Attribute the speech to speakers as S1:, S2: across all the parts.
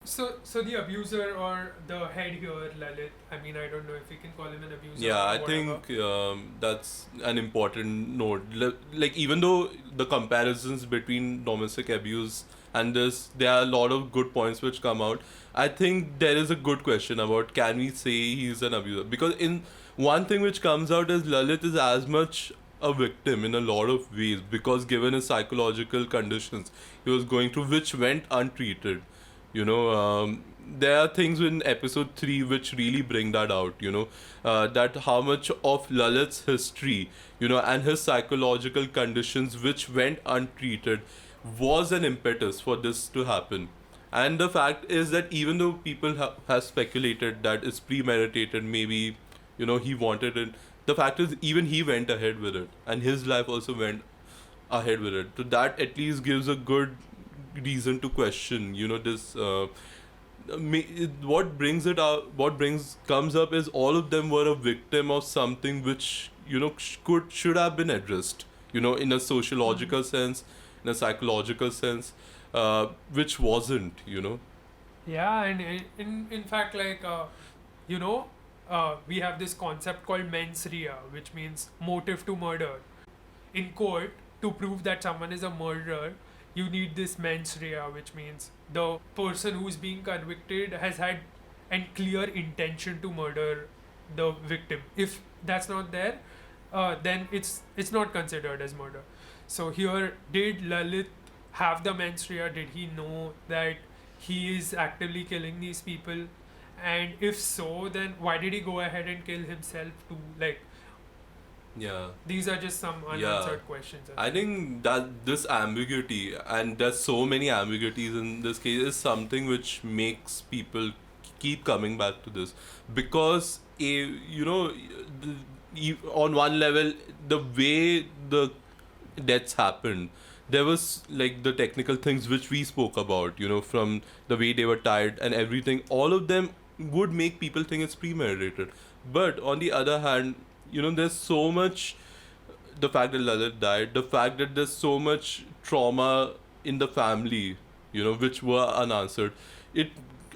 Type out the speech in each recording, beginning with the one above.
S1: So the abuser or the head here, Lalit. I mean, I don't know if we can call him an abuser
S2: Yeah,
S1: or
S2: I
S1: whatever.
S2: think that's an important note. Like, even though the comparisons between domestic abuse and this, there are a lot of good points which come out. I think there is a good question about, can we say he's an abuser? Because in one thing which comes out is Lalit is as much a victim in a lot of ways, because given his psychological conditions he was going through, which went untreated. There are things in episode 3 which really bring that out, that how much of Lalit's history, and his psychological conditions which went untreated was an impetus for this to happen. And the fact is that even though people have speculated that it's premeditated, maybe, he wanted it, the fact is even he went ahead with it, and his life also went ahead with it. So that at least gives a good reason to question, this. What brings it out, what brings comes up is all of them were a victim of something which, should have been addressed, in a sociological sense, in a psychological sense, which wasn't.
S1: Yeah, and in fact, like you know, we have this concept called mens rea, which means motive to murder. In court, to prove that someone is a murderer, you need this mens rea, which means the person who's being convicted has had and clear intention to murder the victim. If that's not there, then it's not considered as murder. So here, did Lalit have the mens rea? Did he know that he is actively killing these people? And if so, then why did he go ahead and kill himself too? Like,
S2: Yeah.
S1: these are just some
S2: Yeah,
S1: unanswered questions as
S2: I
S1: well.
S2: think that this ambiguity, and there's so many ambiguities in this case, is something which makes people keep coming back to this. Because, on one level, the way the deaths happened, there was like the technical things which we spoke about, from the way they were tied and everything, all of them would make people think it's premeditated. But on the other hand, there's so much, the fact that Lalit died, the fact that there's so much trauma in the family, which were unanswered. It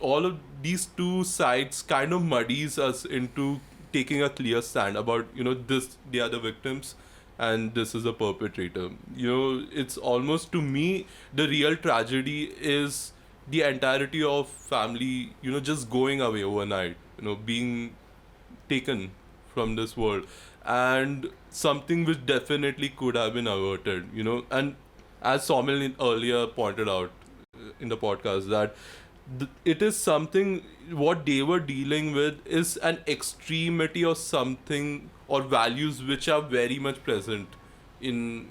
S2: All of these two sides kind of muddies us into taking a clear stand about, this, they are the victims and this is the perpetrator. It's almost, to me, the real tragedy is the entirety of family, just going away overnight, being taken from this world, and something which definitely could have been averted, and as Somil earlier pointed out in the podcast, that it is something, what they were dealing with is an extremity or something, or values which are very much present in,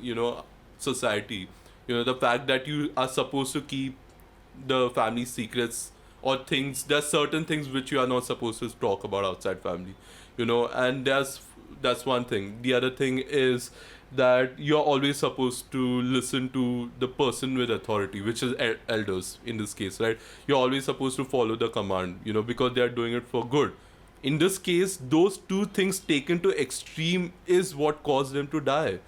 S2: society. The fact that you are supposed to keep the family secrets, or things, there's certain things which you are not supposed to talk about outside family, and that's one thing. The other thing is that you're always supposed to listen to the person with authority, which is elders in this case, right? You're always supposed to follow the command, because they are doing it for good. In this case, those two things taken to extreme is what caused them to die.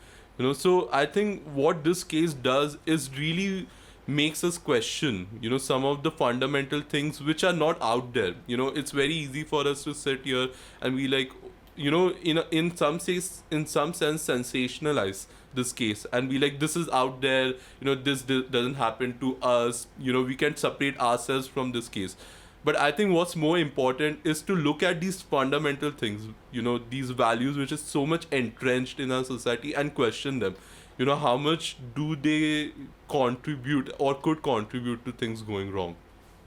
S2: So I think what this case does is really makes us question, some of the fundamental things which are not out there. It's very easy for us to sit here and be like, in some sense sensationalize this case and be like, this is out there, this doesn't happen to us, we can separate ourselves from this case. But I think what's more important is to look at these fundamental things, these values which is so much entrenched in our society, and question them. How much do they contribute or could contribute to things going wrong?